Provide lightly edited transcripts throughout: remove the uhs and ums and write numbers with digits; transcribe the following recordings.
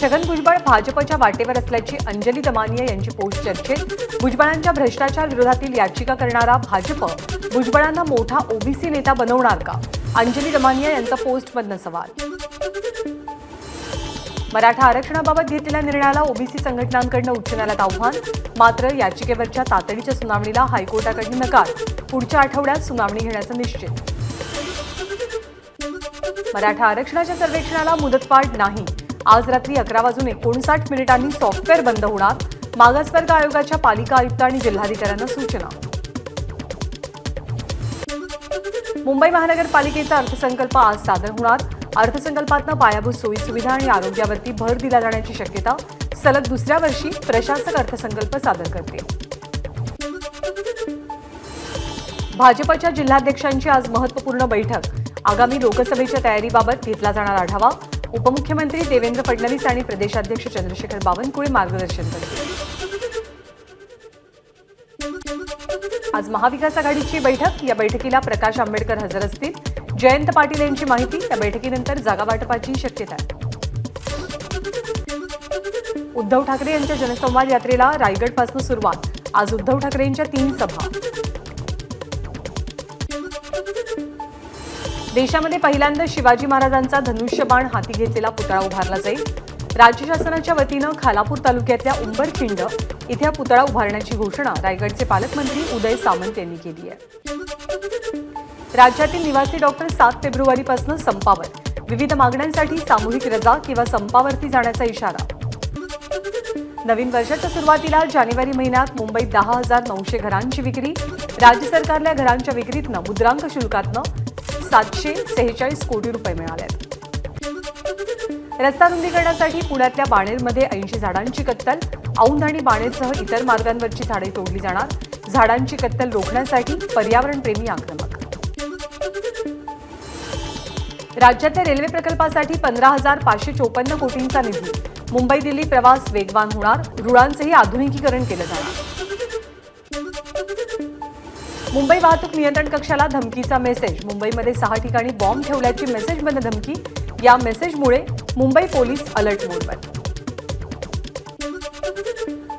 छगन भुजबळ भाजपच्या वाटेवर असल्याची अंजली दमानिया यांची पोस्ट चर्चेत। भुजबळांच्या भ्रष्टाचार विरोधातील याचिका करणारा भाजप भुजबळांना मोठा ओबीसी नेता बनवणार का? अंजली दमानिया यांचा पोस्टमधनं सवाल। मराठा आरक्षणाबाबत घेतलेल्या निर्णयाला ओबीसी संघटनांकडून उच्च न्यायालयात आव्हान, मात्र याचिकेवरच्या तातडीच्या सुनावणीला हायकोर्टाकडून नकार। पुढच्या आठवड्यात सुनावणी घेण्याचा निश्चित। मराठा आरक्षणाच्या सर्वेक्षणाला मुदतवाढ नाही। आज रात्री 11:59 सॉफ्टवेअर बंद होणार। मागासवर्ग आयोगाच्या पालिका आयुक्त आणि जिल्हाधिकाऱ्यांना सूचना। मुंबई महानगरपालिकेचा अर्थसंकल्प आज सादर होणार। अर्थसंकल्पातनं पायाभूत सोयीसुविधा आणि आरोग्यावरती भर दिला जाण्याची शक्यता। सलग दुसऱ्या वर्षी प्रशासक अर्थसंकल्प सादर करतील। भाजपच्या जिल्हाध्यक्षांची आज महत्त्वपूर्ण बैठक। आगामी लोकसभेच्या तयारीबाबत घेतला जाणार आढावा। उपमुख्यमंत्री देवेंद्र फडणवीस आणि प्रदेशाध्यक्ष चंद्रशेखर बावनकुळे मार्गदर्शन करतील। आज महाविकास आघाडीची बैठक। या बैठकीला प्रकाश आंबेडकर हजर असतील। जयंत पाटील यांची माहिती। या बैठकीनंतर जागा वाटपाची शक्यता आहे। उद्धव ठाकरे यांच्या जनसंवाद यात्रेला रायगडपासून सुरुवात। आज उद्धव ठाकरेंच्या 3 सभा। देशामध्ये पहिल्यांदा शिवाजी महाराजांचा धनुष्यबाण हाती घेतलेला पुतळा उभारला जाईल। राज्य शासनाच्या वतीनं खालापूर तालुक्यातल्या उंबरखिंड इथे पुतळा उभारण्याची घोषणा रायगडचे पालकमंत्री उदय सामंत यांनी केली आहे। राज्यातील निवासी डॉक्टर 7 फेब्रुवारीपासून संपावर। विविध मागण्यांसाठी सामूहिक रजा किंवा संपावरती जाण्याचा इशारा। नवीन वर्षाच्या सुरुवातीला जानेवारी महिन्यात मुंबईत 10,900 घरांची विक्री। राज्य सरकारला घरांच्या विक्रीतनं मुद्रांक शुल्कातनं 746 कोटी रुपये मिळाले। रस्ता रुंदीकरणासाठी पुण्यातल्या बाणेरमध्ये 80 झाडांची कत्तल। औंध आणि बाणेरसह इतर मार्गांवरची झाडे तोडली जाणार। झाडांची कत्तल रोखण्यासाठी पर्यावरणप्रेमी आक्रमक। राज्यातल्या रेल्वे प्रकल्पासाठी 15,554 कोटींचा निधी। मुंबई दिल्ली प्रवास वेगवान होणार। रुळांचंही आधुनिकीकरण केलं जाणार। मुंबई वाहतूक नियंत्रण कक्षाला धमकीचा मेसेज। मुंबईमध्ये 6 ठिकाणी बॉम्ब ठेवल्याची मेसेजमध्ये धमकी। या मेसेजमुळे मुंबई पोलीस अलर्ट मोडवर।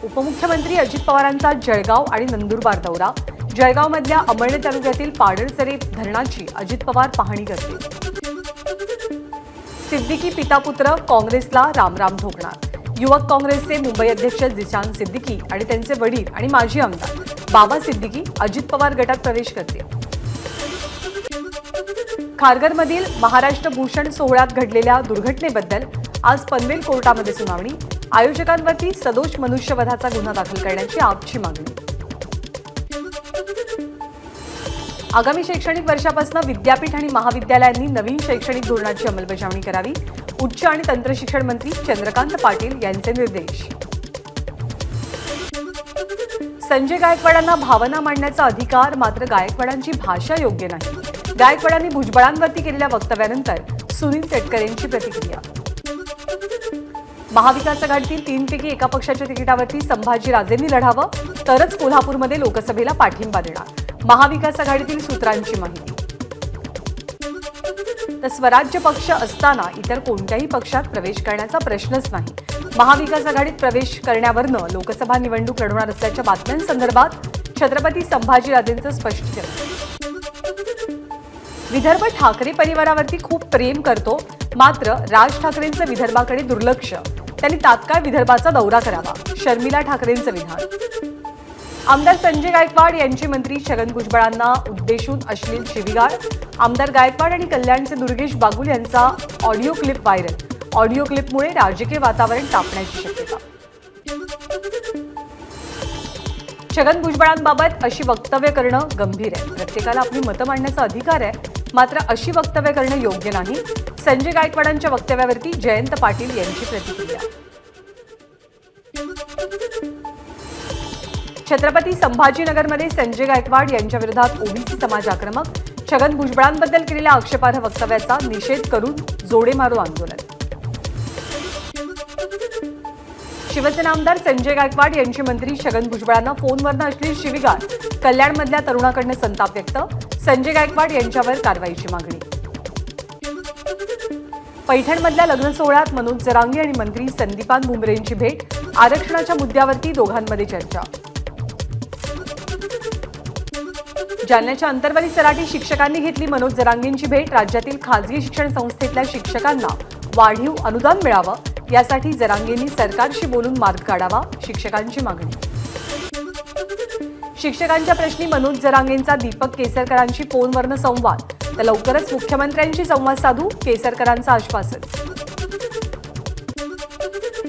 उपमुख्यमंत्री अजित पवारांचा जळगाव आणि नंदुरबार दौरा। जळगावमधल्या अमळने तालुक्यातील पाडळचरे धरणाची अजित पवार पाहणी करतील। सिद्दीकी पितापुत्र काँग्रेसला रामराम ठोकणार। युवक काँग्रेसचे मुंबई अध्यक्ष जिशान सिद्दीकी आणि त्यांचे वडील आणि माजी आमदार बाबा सिद्दीकी अजित पवार गटात प्रवेश करतील। खारघरमधील महाराष्ट्र भूषण सोहळ्यात घडलेल्या दुर्घटनेबद्दल आज पनवेल कोर्टामध्ये सुनावणी। आयोजकांवरती सदोष मनुष्यवधाचा गुन्हा दाखल करण्याची आपची मागणी। आगामी शैक्षणिक वर्षापासून विद्यापीठ आणि महाविद्यालयांनी नवीन शैक्षणिक धोरणाची अंमलबजावणी करावी। उच्च आणि तंत्रशिक्षण मंत्री चंद्रकांत पाटील यांचे निर्देश। संजय गायकवाडांना भावना मांडण्याचा अधिकार, मात्र गायकवाडांची भाषा योग्य नाही। गायकवाडांनी भुजबळांवरती केलेल्या वक्तव्यानंतर सुनील तटकरेंची प्रतिक्रिया। महाविकास आघाडीतील 3 पैकी एका पक्षाच्या तिकिटावरती संभाजीराजेंनी लढावं, तरच कोल्हापूरमध्ये लोकसभेला पाठिंबा देणार। महाविकास आघाडीतील सूत्रांची माहिती। तर स्वराज्य पक्ष असताना इतर कोणत्याही पक्षात प्रवेश करण्याचा प्रश्नच नाही। महाविकास आघाडीत प्रवेश करण्यावरनं लोकसभा निवडणूक लढवणार असल्याच्या बातम्यांसंदर्भात छत्रपती संभाजीराजेंचं स्पष्टीकरण। विदर्भ ठाकरे परिवारावरती खूप प्रेम करतो, मात्र राज ठाकरेंचं विदर्भाकडे दुर्लक्ष। त्यांनी तात्काळ विदर्भाचा दौरा करावा, शर्मिला ठाकरेंचं विधान। आमदार संजय गायकवाड यांची मंत्री छगन भुजबळांना उद्देशून अश्लील शिवीगाळ। आमदार गायकवाड आणि कल्याणचे दुर्गेश बागुल यांचा ऑडिओ क्लिप व्हायरल। ऑडिओ क्लिपमुळे राजकीय वातावरण तापण्याची शक्यता। छगन भुजबळांबाबत अशी वक्तव्य करणं गंभीर आहे। प्रत्येकाला आपली मतं मांडण्याचा अधिकार आहे, मात्र अशी वक्तव्य करणं योग्य नाही। संजय गायकवाडांच्या वक्तव्यावरती जयंत पाटील यांची प्रतिक्रिया। छत्रपती संभाजीनगरमध्ये संजय गायकवाड यांच्या विरोधात ओबीसी समाज आक्रमक। छगन भुजबळांबद्दल केलेल्या आक्षेपार्ह वक्तव्याचा निषेध करून जोडे मारो आंदोलन। शिवसेना आमदार संजय गायकवाड यांची मंत्री छगन भुजबळांना फोनवरनं अश्लील शिवीगाळ। कल्याणमधल्या तरुणाकडनं संताप व्यक्त। संजय गायकवाड यांच्यावर कारवाईची मागणी। पैठणमधल्या लग्न सोहळ्यात मनोज जरांगे आणि मंत्री संदीपान भुमरेंची भेट, आरक्षणाच्या मुद्द्यावरती दोघांमध्ये चर्चा. जालन्याच्या अंतरवली सराठी शिक्षकांनी घेतली मनोज जरांगेंची भेट, राज्यातील खासगी शिक्षण संस्थेतल्या शिक्षकांना वाढीव अनुदान मिळावं यासाठी जरांगेंनी सरकारशी बोलून मार्ग काढावा, शिक्षकांची मागणी. शिक्षकांच्या प्रश्नी मनोज जरांगेंचा दीपक केसरकरांशी फोनवरनं संवाद, तर लवकरच मुख्यमंत्र्यांशी संवाद साधू, केसरकरांचं आश्वासन.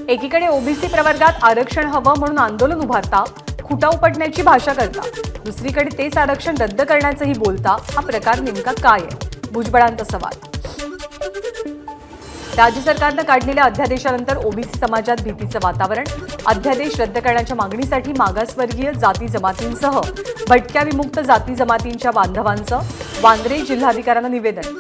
एकीकडे ओबीसी प्रवर्गात आरक्षण हवं म्हणून आंदोलन उभारता, खुटा उपटण्याची भाषा करता, दुसरीकडे तेच आरक्षण रद्द करण्याचंही बोलता, हा प्रकार नेमका काय आहे? भुजबळांचा सवाल. राज्य सरकारनं काढलेल्या अध्यादेशानंतर ओबीसी समाजात भीतीचं वातावरण, अध्यादेश रद्द करण्याच्या मागणीसाठी मागासवर्गीय जाती जमातींसह भटक्या विमुक्त जाती जमातींच्या बांधवांचं वांद्रे जिल्हाधिकाऱ्यांना निवेदन.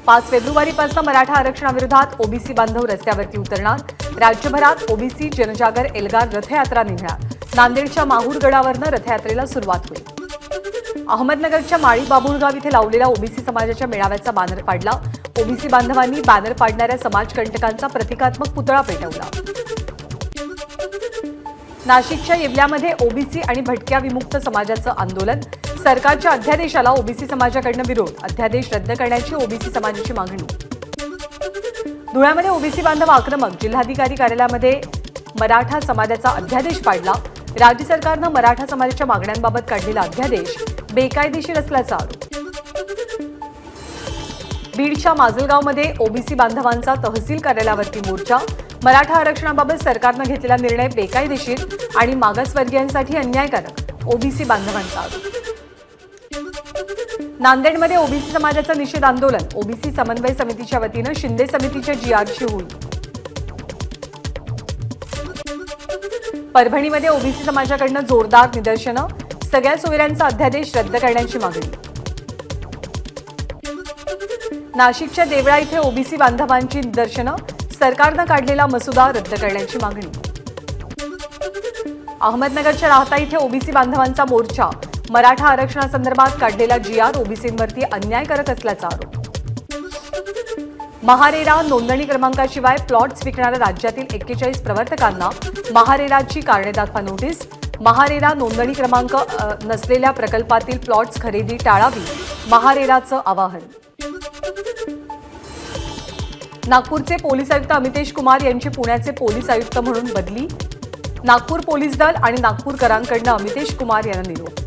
5 फेब्रुवारीपासून मराठा आरक्षणाविरोधात ओबीसी बांधव रस्त्यावरती उतरणार, राज्यभरात ओबीसी जनजागर एल्गार रथयात्रा निघणार, नांदेडच्या माहूर गडावरनं रथयात्रेला सुरुवात होईल. अहमदनगरच्या माळी बाबुळगाव इथे लावलेल्या ओबीसी समाजाच्या मेळाव्याचा बॅनर पाडला, ओबीसी बांधवांनी बॅनर पाडणाऱ्या समाजकंटकांचा प्रतिकात्मक पुतळा पेटवला. नाशिकच्या येवल्यामध्ये ओबीसी आणि भटक्या विमुक्त समाजाचं आंदोलन, सरकारच्या अध्यादेशाला ओबीसी समाजाकडनं विरोध, अध्यादेश रद्द करण्याची ओबीसी समाजाची मागणी. धुळ्यामध्ये ओबीसी बांधव आक्रमक, जिल्हाधिकारी कार्यालयामध्ये मराठा समाजाचा अध्यादेश पाडला, राज्य सरकारनं मराठा समाजाच्या मागण्यांबाबत काढलेला अध्यादेश बेकायदेशीर असल्याचा आरोप. बीडच्या माजलगावमध्ये ओबीसी बांधवांचा तहसील कार्यालयावरती मोर्चा, मराठा आरक्षणाबाबत सरकारनं घेतलेला निर्णय बेकायदेशीर आणि मागासवर्गीयांसाठी अन्यायकारक, ओबीसी बांधवांचा आरोप. नांदेडमध्ये ओबीसी समाजाचं निषेध आंदोलन, ओबीसी समन्वय समितीच्या वतीनं शिंदे समितीच्या जीआरची होळी. परभणीमध्ये ओबीसी समाजाकडनं जोरदार निदर्शनं, सगळ्या सोयऱ्यांचा अध्यादेश रद्द करण्याची मागणी. नाशिकच्या देवळा इथे ओबीसी बांधवांची निदर्शनं, सरकारनं काढलेला मसुदा रद्द करण्याची मागणी. अहमदनगरच्या राहता इथे ओबीसी बांधवांचा मोर्चा, मराठा आरक्षणासंदर्भात काढलेला जीआर ओबीसींवरती अन्यायकारक असल्याचा आरोप. महारेरा नोंदणी क्रमांकाशिवाय प्लॉट्स विकणाऱ्या राज्यातील 41 प्रवर्तकांना महारेराची कारणे दाखवा नोटीस, महारेरा नोंदणी क्रमांक नसलेल्या प्रकल्पातील प्लॉट्स खरेदी टाळावी, महारेराचं आवाहन. नागपूरचे पोलीस आयुक्त अमितेश कुमार यांची पुण्याचे पोलीस आयुक्त म्हणून बदली, नागपूर पोलीस दल आणि नागपूरकरांकडनं अमितेश कुमार यांना निरोप.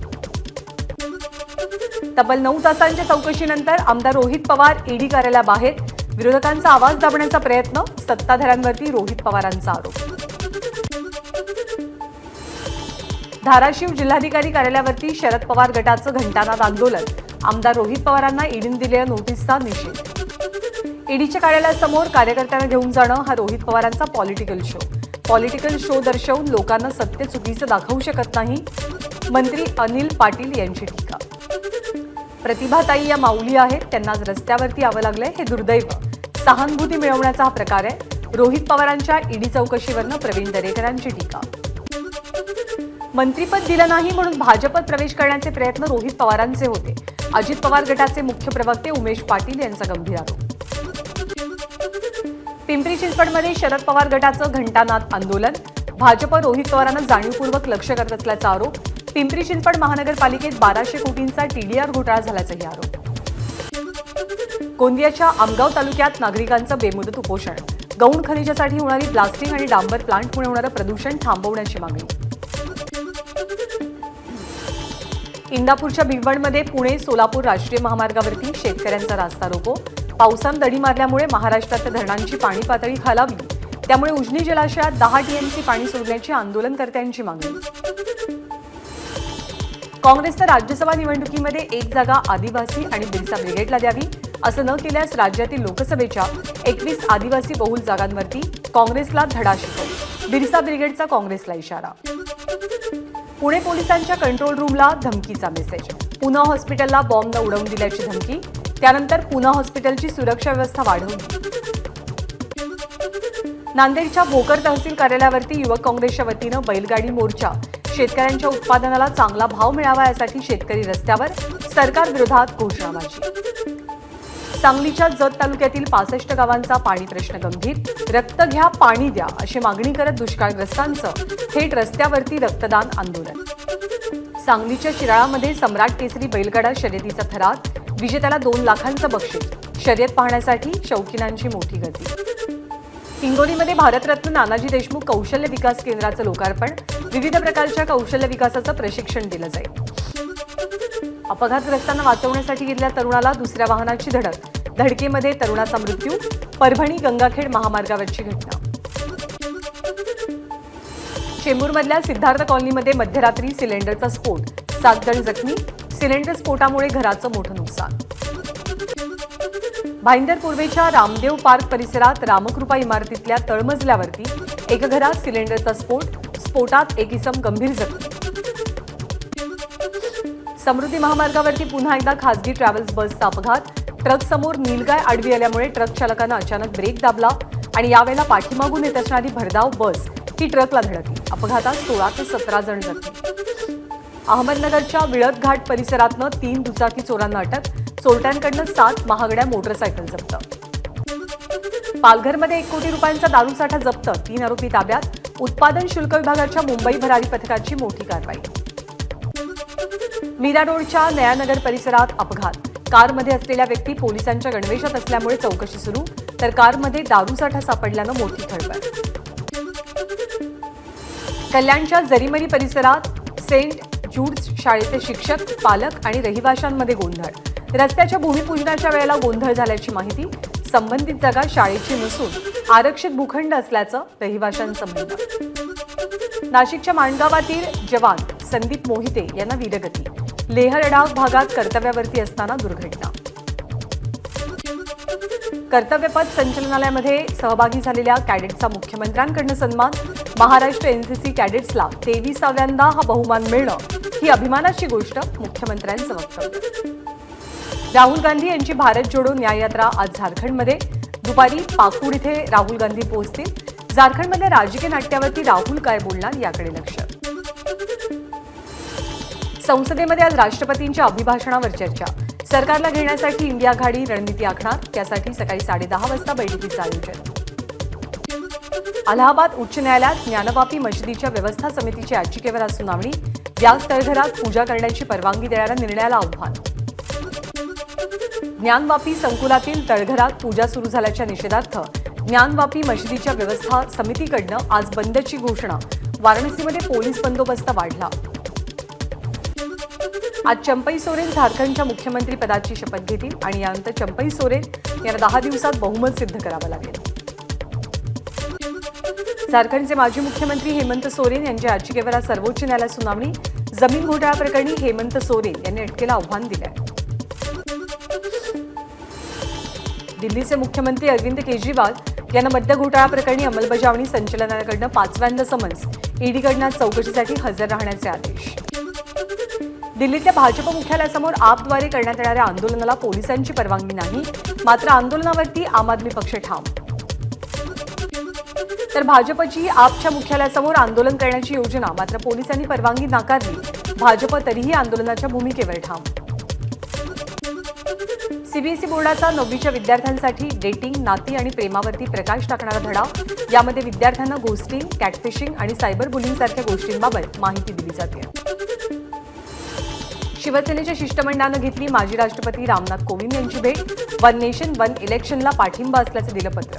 तब्बल 9 तासांच्या चौकशीनंतर आमदार रोहित पवार ईडी कार्यालयाबाहेर, विरोधकांचा आवाज दाबण्याचा प्रयत्न, सत्ताधाऱ्यांवरती रोहित पवारांचा आरोप. धाराशिव जिल्हाधिकारी कार्यालयावरती शरद पवार गटाचं घंटानाद आंदोलन, आमदार रोहित पवारांना ईडीने दिलेल्या नोटीसचा निषेध. ईडीच्या कार्यालयासमोर कार्यकर्त्यांना घेऊन जाणं हा रोहित पवारांचा पॉलिटिकल शो, पॉलिटिकल शो दर्शवून लोकांना सत्य चुकीचं दाखवू शकत नाही, मंत्री अनिल पाटील यांची टीका. प्रतिभाताई या माऊली आहेत, त्यांना आज रस्त्यावरती यावं लागलंय, हे दुर्दैव, सहानुभूती मिळवण्याचा हा प्रकार आहे, रोहित पवारांच्या ईडी चौकशीवरनं प्रवीण दरेकरांची टीका. मंत्रीपद दिलं नाही म्हणून भाजपत प्रवेश करण्याचे प्रयत्न रोहित पवारांचे होते, अजित पवार गटाचे मुख्य प्रवक्ते उमेश पाटील यांचा गंभीर आरोप. पिंपरी चिंचवडमध्ये शरद पवार गटाचं घंटानाद आंदोलन, भाजप रोहित पवारांना जाणीवपूर्वक लक्ष करत असल्याचा आरोप. पिंपरी चिंचवड महानगरपालिकेत 1200 कोटींचा टीडीआर घोटाळा झाल्याचाही आरोप. गोंदियाच्या आमगाव तालुक्यात नागरिकांचं बेमुदत उपोषण, गौण खनिजासाठी होणारी ब्लास्टिंग आणि डांबर प्लांटमुळे होणारं प्रदूषण थांबवण्याची मागणी. इंदापूरच्या भिवंडमध्ये पुणे सोलापूर राष्ट्रीय महामार्गावरती शेतकऱ्यांचा रास्ता रोको, पावसानं दडी मारल्यामुळे महाराष्ट्रातल्या धरणांची पाणी पातळी खालावली, त्यामुळे उजनी जलाशयात 10 टीएमसी पाणी सोडण्याची आंदोलनकर्त्यांची मागणी. काँग्रेसनं राज्यसभा निवडणुकीमध्ये 1 जागा आदिवासी आणि बिरसा ब्रिगेडला द्यावी, असं न केल्यास राज्यातील लोकसभेच्या 21 आदिवासी बहुल जागांवरती काँग्रेसला धडा शिकवू, बिरसा ब्रिगेडचा काँग्रेसला इशारा. पुणे पोलिसांच्या कंट्रोल रूमला धमकीचा मेसेज, पुना हॉस्पिटलला बॉम्बनं उडवून दिल्याची धमकी, त्यानंतर पुना हॉस्पिटलची सुरक्षा व्यवस्था वाढवली. नांदेडच्या भोकर तहसील कार्यालयावरती युवक काँग्रेसच्या वतीनं बैलगाडी मोर्चा, शेतकऱ्यांच्या उत्पादनाला चांगला भाव मिळावा यासाठी शेतकरी रस्त्यावर, सरकार विरोधात घोषणाबाजी. सांगलीच्या जत तालुक्यातील 65 गावांचा पाणी प्रश्न गंभीर. रक्त घ्या पाणी द्या अशी मागणी करत दुष्काळग्रस्तांचं थेट रस्त्यावरती रक्तदान आंदोलन. सांगलीच्या शिराळामध्ये सम्राट केसरी बैलगाडा शर्यतीचा थरार. विजेत्याला 2 लाखांचं बक्षीस. शर्यत पाहण्यासाठी शौकीनांची मोठी गर्दी. हिंगोलीमध्ये भारतरत्न नानाजी देशमुख कौशल्य विकास केंद्राचं लोकार्पण. विविध प्रकारच्या कौशल्य विकासाचं प्रशिक्षण दिलं जाईल. अपघातग्रस्तांना वाचवण्यासाठी गेलेल्या तरुणाला दुसऱ्या वाहनाची धडक. धडकेमध्ये तरुणाचा मृत्यू. परभणी गंगाखेड महामार्गावरची घटना. चेंबूरमधल्या सिद्धार्थ कॉलनीमध्ये मध्यरात्री सिलेंडरचा स्फोट. 7 जण जखमी. सिलेंडर स्फोटामुळे घराचं मोठं नुकसान. भाईंदर पूर्वेच्या रामदेव पार्क परिसरात रामकृपा इमारतीतल्या तळमजल्यावरती एका घरात सिलेंडरचा स्फोट. स्फोटात एक इसम गंभीर जखमी. समृद्धी महामार्गावरती पुन्हा एकदा खासगी ट्रॅव्हल्स बसचा अपघात. ट्रक समोर नीलगाय आडवी आल्यामुळे ट्रक चालकानं अचानक ब्रेक दाबला आणि यावेळेला पाठीमागून येत असणारी भरधाव बस ही ट्रकला धडकली. अपघातात 16 ते 17 जण जखमी. अहमदनगरच्या विळत घाट परिसरातनं 3 दुचाकी चोरांना अटक. चोरट्यांकडनं 7 महागड्या मोटरसायकल जप्त. पालघरमध्ये 1 कोटी रुपयांचा दारूसाठा जप्त. 3 आरोपी ताब्यात. उत्पादन शुल्क विभागाच्या मुंबई भरारी पथकाची मोठी कारवाई. मीरा रोडच्या नयानगर परिसरात अपघात. कारमध्ये असलेल्या व्यक्ती पोलिसांच्या गणवेशात असल्यामुळे चौकशी सुरू. तर कारमध्ये दारूसाठा सापडल्यानं मोठी खळबळ. कल्याणच्या जरीमरी परिसरात सेंट जूड्स शाळेचे शिक्षक, पालक आणि रहिवाशांमध्ये गोंधळ. रस्त्याच्या भूमिपूजनाच्या वेळेला गोंधळ झाल्याची माहिती. संबंधित जागा शाळेची नसून आरक्षित भूखंड असल्याचं रहिवाशांचं म्हणणं. नाशिकच्या माणगावातील जवान संदीप मोहिते यांना वीरगती. लेह लडाख भागात कर्तव्यावरती असताना दुर्घटना. कर्तव्यपथ संचलनालयामध्ये सहभागी झालेल्या कॅडेट्सचा मुख्यमंत्र्यांकडून सन्मान. महाराष्ट्र एनसीसी कॅडेट्सला 23व्यांदा हा बहुमान मिळणं ही अभिमानाची गोष्ट. मुख्यमंत्र्यांचं वक्तव्य. राहुल गांधी यांची भारत जोडो न्याय यात्रा आज झारखंडमध्ये. दुपारी पाकुड इथे राहुल गांधी पोहोचतील. झारखंडमधल्या राजकीय नाट्यावरती राहुल काय बोलणार याकडे लक्ष. संसदेमध्ये आज राष्ट्रपतींच्या अभिभाषणावर चर्चा. सरकारला घेण्यासाठी इंडिया आघाडी रणनीती आखणार. त्यासाठी सकाळी 10:30 वाजता बैठकीचं आयोजन. अलाहाबाद उच्च न्यायालयात ज्ञानवापी मशिदीच्या व्यवस्था समितीच्या याचिकेवर आज सुनावणी. याच तळघरात पूजा करण्याची परवानगी देणाऱ्या निर्णयाला आव्हान. ज्ञानवापी संकुलातील तळघरात पूजा सुरू झाल्याच्या निषेधार्थ ज्ञानवापी मशिदीच्या व्यवस्था समितीकडनं आज बंदची घोषणा. वाराणसीमध्ये पोलीस बंदोबस्त वाढला. आज चंपई सोरेन झारखंडच्या मुख्यमंत्री पदाची शपथ घेतील आणि यानंतर चंपई सोरेन यांना 10 दिवसात बहुमत सिद्ध करावं लागेल. झारखंडचे माजी मुख्यमंत्री हेमंत सोरेन यांच्या याचिकेवर आज सर्वोच्च न्यायालयात सुनावणी. जमीन घोटाळा प्रकरणी हेमंत सोरेन यांनी अटकेला आव्हान दिलंय. दिल्लीचे मुख्यमंत्री अरविंद केजरीवाल यांना मद्य घोटाळा प्रकरणी अंमलबजावणी संचालनालयाकडनं 5व्यांदा समन्स. ईडीकडनं चौकशीसाठी हजर राहण्याचे आदेश. दिल्लीतल्या भाजप मुख्यालयासमोर आपद्वारे करण्यात येणाऱ्या आंदोलनाला पोलिसांची परवानगी नाही. मात्र आंदोलनावरती आम आदमी पक्ष ठाम. तर भाजपची आपच्या मुख्यालयासमोर आंदोलन करण्याची योजना मात्र पोलिसांनी परवानगी नाकारली. भाजप तरीही आंदोलनाच्या भूमिकेवर ठाम. सीबीएसई बोर्डाचा 9वीच्या विद्यार्थ्यांसाठी डेटिंग, नाती आणि प्रेमावरती प्रकाश टाकणारा धडा. यामध्ये विद्यार्थ्यांना घोस्टिंग, कॅटफिशिंग आणि सायबर बुलिंग सारख्या गोष्टींबाबत माहिती दिली जाते. शिवसेनेच्या शिष्टमंडळानं घेतली माजी राष्ट्रपती रामनाथ कोविंद यांची भेट. 1 नेशन 1 इलेक्शनला पाठिंबा असल्याचं दिलं पत्र.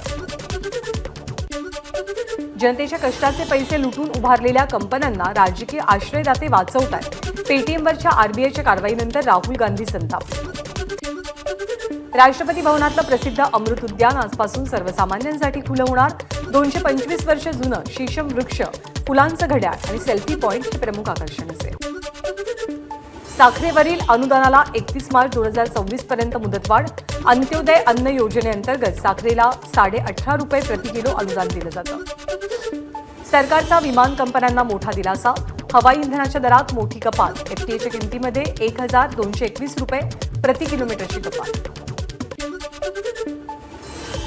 जनतेच्या कष्टाचे पैसे लुटून उभारलेल्या कंपन्यांना राजकीय आश्रयदाते वाचवतात. पेटीएमवरच्या आरबीआयच्या कारवाईनंतर राहुल गांधी संतापले. राष्ट्रपती भवनातलं प्रसिद्ध अमृत उद्यान आजपासून सर्वसामान्यांसाठी खुलं होणार. 225 वर्ष जुनं शीशम वृक्ष, फुलांचं घड्याळ आणि सेल्फी पॉइंट हे प्रमुख आकर्षण असेल. साखरेवरील अनुदानाला 31 मार्च 2026 पर्यंत मुदतवाढ. अंत्योदय अन्न योजनेअंतर्गत साखरेला 18.5 रुपये प्रति किलो अनुदान दिलं जातं. सरकारचा विमान कंपन्यांना मोठा दिलासा. हवाई इंधनाच्या दरात मोठी कपात. एफटीएच्या किमतीमध्ये 1221 रुपये प्रति किलोमीटरची कपात.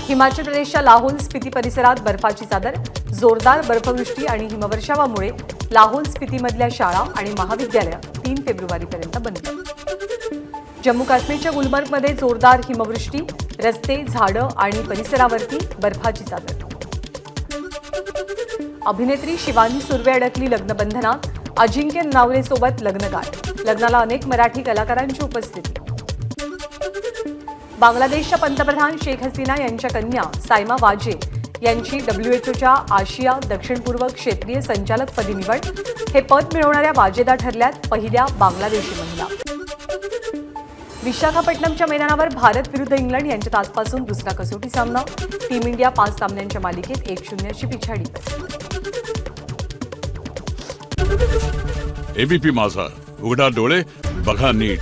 हिमाचल प्रदेशच्या लाहोल स्पिती परिसरात बर्फाची चादर. जोरदार बर्फवृष्टी आणि हिमवर्षावामुळे लाहोल स्पितीमधल्या शाळा आणि महाविद्यालयं 3 फेब्रुवारीपर्यंत बंद. जम्मू काश्मीरच्या गुलमर्गमध्ये जोरदार हिमवृष्टी. रस्ते, झाडं आणि परिसरावरती बर्फाची चादर. अभिनेत्री शिवानी सुर्वे अडकली लग्नबंधनात. अजिंक्य नावलेसोबत लग्नगाठ. लग्नाला अनेक मराठी कलाकारांची उपस्थिती. बांगलादेशच्या पंतप्रधान शेख हसीना यांच्या कन्या सायमा वाजे यांची WHOच्या आशिया दक्षिण पूर्व क्षेत्रीय संचालकपदी निवड. हे पद मिळवणाऱ्या वाजेदा ठरल्यात पहिल्या बांगलादेशी महिला. विशाखापट्टणमच्या मैदानावर भारत विरुद्ध इंग्लंड यांच्यात आजपासून दुसरा कसोटी सामना. टीम इंडिया 5 सामन्यांच्या मालिकेत 1-0 ची पिछाडी. एबीपी माझा, उघडा डोळे बघा नीट.